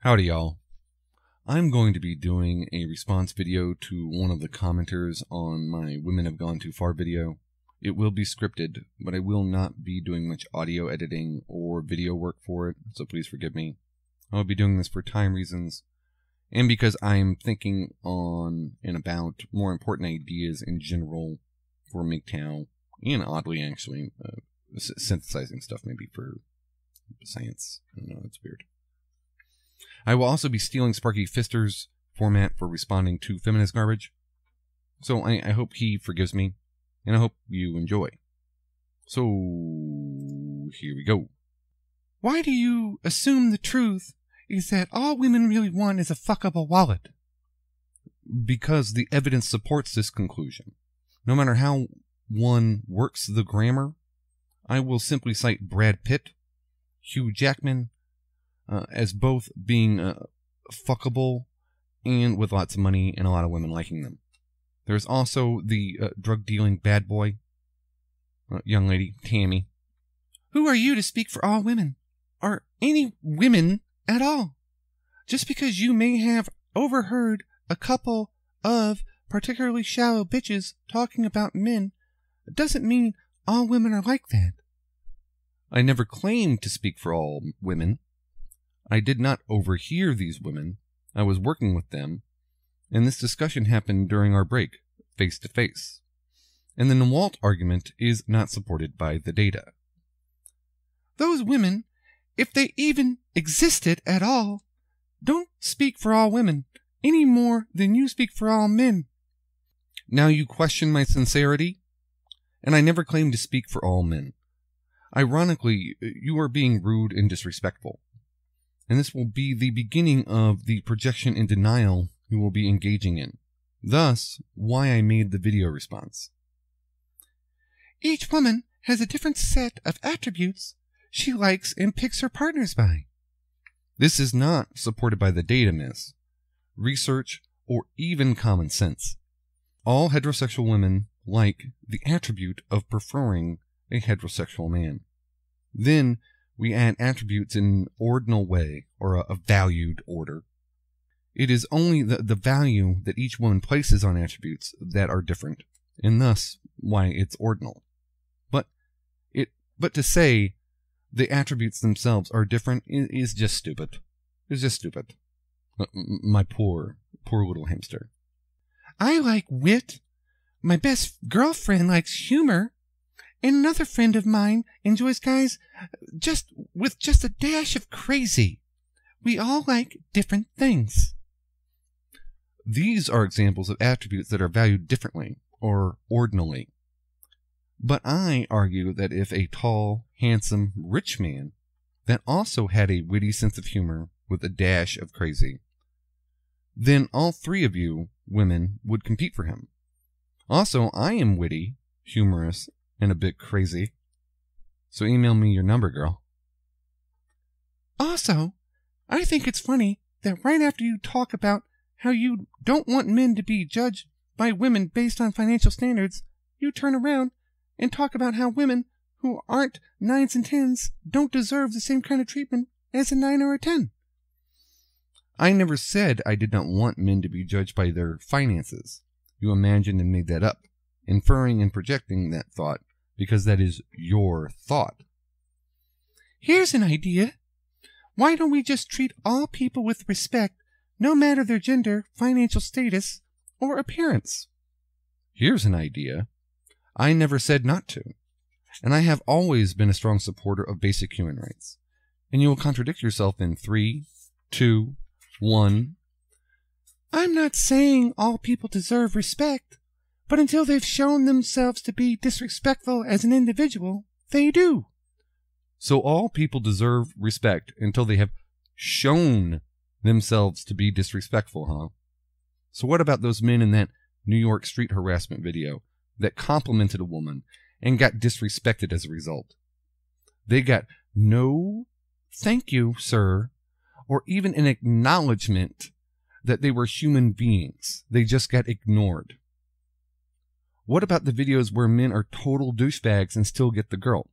Howdy y'all. I'm going to be doing a response video to one of the commenters on my Women Have Gone Too Far video. It will be scripted, but I will not be doing much audio editing or video work for it, so please forgive me. I'll be doing this for time reasons, and because I'm thinking on and about more important ideas in general for MGTOW, and oddly actually, synthesizing stuff maybe for science. I don't know, it's weird. I will also be stealing Sparky Pfister's format for responding to feminist garbage, so I hope he forgives me, and I hope you enjoy. So, here we go. Why do you assume the truth is that all women really want is a fuckable wallet? Because the evidence supports this conclusion. No matter how one works the grammar, I will simply cite Brad Pitt, Hugh Jackman, as both being fuckable and with lots of money and a lot of women liking them. There's also the drug-dealing bad boy, young lady, Tammi. Who are you to speak for all women, or any women at all? Just because you may have overheard a couple of particularly shallow bitches talking about men doesn't mean all women are like that. I never claimed to speak for all women. I did not overhear these women. I was working with them, and this discussion happened during our break, face to face. And the Nawalt argument is not supported by the data. Those women, if they even existed at all, don't speak for all women any more than you speak for all men. Now you question my sincerity, and I never claimed to speak for all men. Ironically, you are being rude and disrespectful. And this will be the beginning of the projection and denial you will be engaging in. Thus, why I made the video response. Each woman has a different set of attributes she likes and picks her partners by. This is not supported by the data, miss, research, or even common sense. All heterosexual women like the attribute of preferring a heterosexual man. Then, we add attributes in an ordinal way, or a valued order. It is only the value that each woman places on attributes that are different, and thus why it's ordinal. But to say the attributes themselves are different is just stupid. It's just stupid. My poor little hamster. I like wit. My best girlfriend likes humor. And another friend of mine enjoys guys with a dash of crazy. We all like different things. These are examples of attributes that are valued differently, or ordinally. But I argue that if a tall, handsome, rich man that also had a witty sense of humor with a dash of crazy, then all three of you, women, would compete for him. Also, I am witty, humorous, and a bit crazy. So email me your number, girl. Also, I think it's funny that right after you talk about how you don't want men to be judged by women based on financial standards, you turn around and talk about how women who aren't 9s and 10s don't deserve the same kind of treatment as a 9 or a 10. I never said I did not want men to be judged by their finances. You imagined and made that up, inferring and projecting that thought, because that is your thought. Here's an idea. Why don't we just treat all people with respect, no matter their gender, financial status, or appearance? Here's an idea. I never said not to, and I have always been a strong supporter of basic human rights. And you will contradict yourself in 3, 2, 1. I'm not saying all people deserve respect, but until they've shown themselves to be disrespectful as an individual, they do. So all people deserve respect until they have shown themselves to be disrespectful, huh? So what about those men in that New York street harassment video that complimented a woman and got disrespected as a result? They got no thank you, sir, or even an acknowledgement that they were human beings. They just got ignored. What about the videos where men are total douchebags and still get the girl?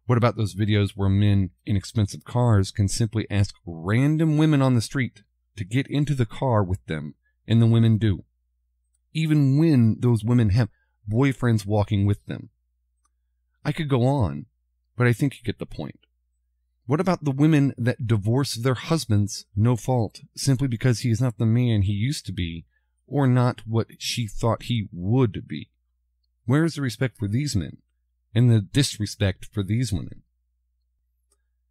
What about those videos where men in expensive cars can simply ask random women on the street to get into the car with them, and the women do, even when those women have boyfriends walking with them? I could go on, but I think you get the point. What about the women that divorce their husbands, no fault, simply because he is not the man he used to be, or not what she thought he would be? Where is the respect for these men, and the disrespect for these women?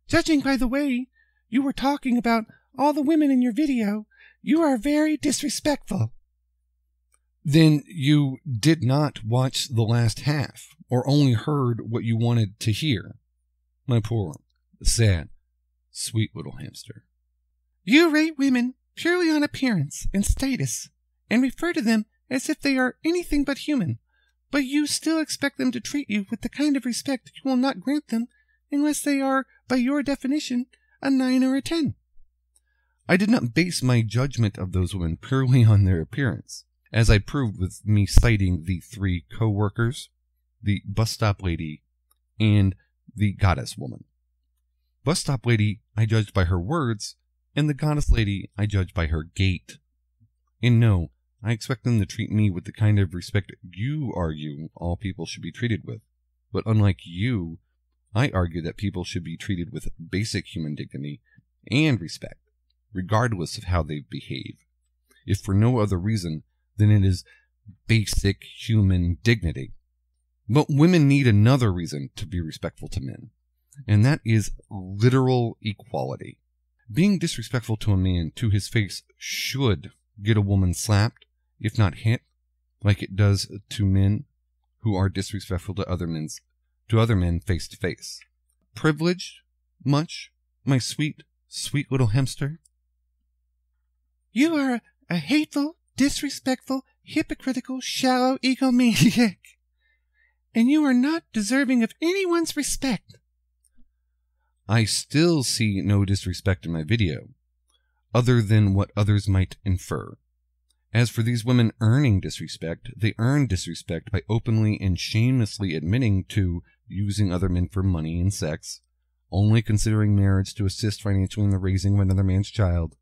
Judging by the way you were talking about all the women in your video, you are very disrespectful. Then you did not watch the last half, or only heard what you wanted to hear. My poor, sad, sweet little hamster. You rate women purely on appearance and status, and refer to them as if they are anything but human, but you still expect them to treat you with the kind of respect you will not grant them unless they are, by your definition, a 9 or a 10. I did not base my judgment of those women purely on their appearance, as I proved with me citing the 3 co-workers, the bus stop lady, and the goddess woman. Bus stop lady I judged by her words, and the goddess lady I judged by her gait. And no, I expect them to treat me with the kind of respect you argue all people should be treated with. But unlike you, I argue that people should be treated with basic human dignity and respect, regardless of how they behave. If for no other reason, then it is basic human dignity. But women need another reason to be respectful to men, and that is literal equality. Being disrespectful to a man to his face should get a woman slapped, if not hit, like it does to men who are disrespectful to other men face to face. Privileged much, my sweet, sweet little hamster? You are a hateful, disrespectful, hypocritical, shallow egomaniac, and you are not deserving of anyone's respect. I still see no disrespect in my video, other than what others might infer. As for these women earning disrespect, they earn disrespect by openly and shamelessly admitting to using other men for money and sex, only considering marriage to assist financially in the raising of another man's child,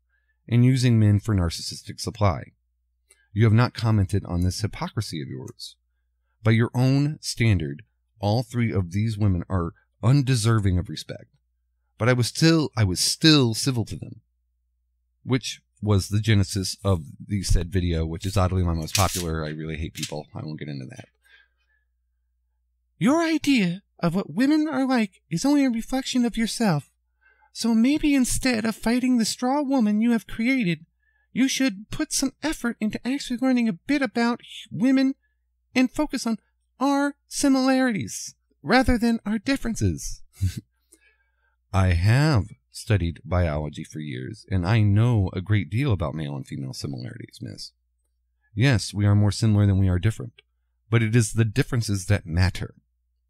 and using men for narcissistic supply. You have not commented on this hypocrisy of yours. By your own standard, all 3 of these women are undeserving of respect, but I was still civil to them, which was the genesis of the said video, which is oddly my most popular. I really hate people. I won't get into that. Your idea of what women are like is only a reflection of yourself. So maybe instead of fighting the straw woman you have created, you should put some effort into actually learning a bit about women and focus on our similarities rather than our differences. I have studied biology for years, and I know a great deal about male and female similarities, miss. Yes, we are more similar than we are different, but it is the differences that matter.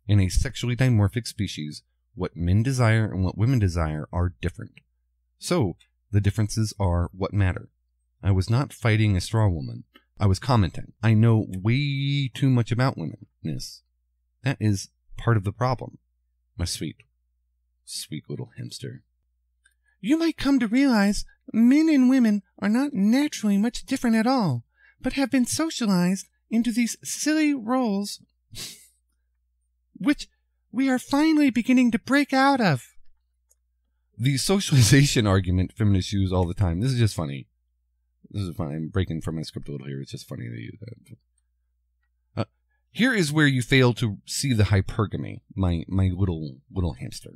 In a sexually dimorphic species, what men desire and what women desire are different. So, the differences are what matter. I was not fighting a straw woman. I was commenting. I know way too much about women, miss. That is part of the problem, my sweet, sweet little hamster. You might come to realize men and women are not naturally much different at all, but have been socialized into these silly roles which we are finally beginning to break out of. The socialization argument feminists use all the time. This is just funny. This is funny. I'm breaking from my script a little here. It's just funny to use that. Here is where you fail to see the hypergamy, my little hamster.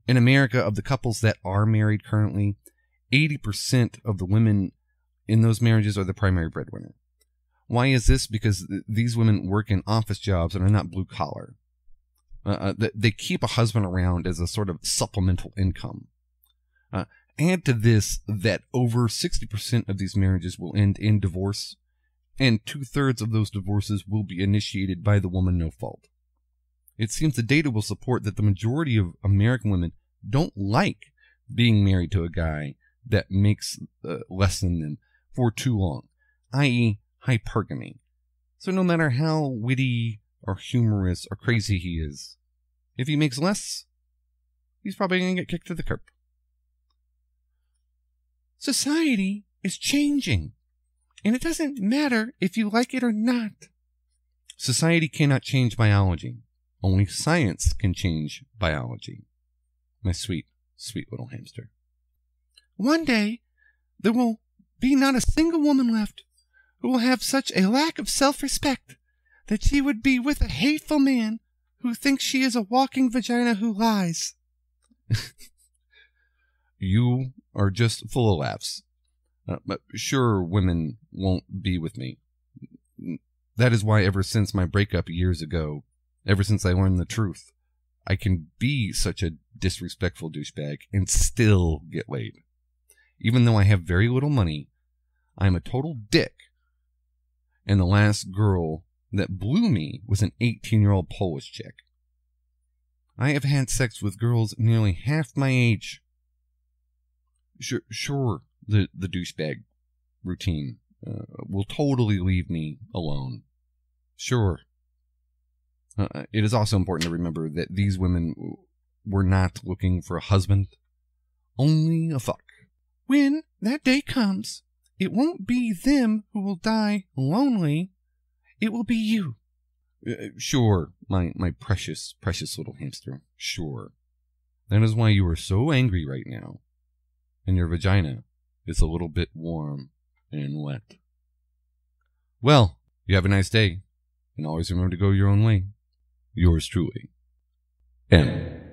In America, of the couples that are married currently, 80% of the women in those marriages are the primary breadwinner. Why is this? Because these women work in office jobs and are not blue collar. They keep a husband around as a sort of supplemental income. Add to this that over 60% of these marriages will end in divorce, and 2/3 of those divorces will be initiated by the woman no fault. It seems the data will support that the majority of American women don't like being married to a guy that makes less than them for too long, i.e. hypergamy. So no matter how witty or humorous or crazy he is, If he makes less, he's probably going to get kicked to the curb. Society is changing, and it doesn't matter if you like it or not. Society cannot change biology. Only science can change biology. My sweet, sweet little hamster. One day, there will be not a single woman left who will have such a lack of self-respect that she would be with a hateful man who thinks she is a walking vagina who lies. You are just full of laughs. But sure, women won't be with me. That is why ever since my breakup years ago, ever since I learned the truth, I can be such a disrespectful douchebag and still get laid. Even though I have very little money, I'm a total dick. And the last girl that blew me was an 18-year-old Polish chick. I have had sex with girls nearly half my age. Sure, the douchebag routine will totally leave me alone. Sure. It is also important to remember that these women were not looking for a husband, only a fuck. When that day comes, it won't be them who will die lonely. It will be you. Sure, my precious, precious little hamster. Sure. That is why you are so angry right now. And your vagina is a little bit warm and wet. Well, you have a nice day. And always remember to go your own way. Yours truly, M.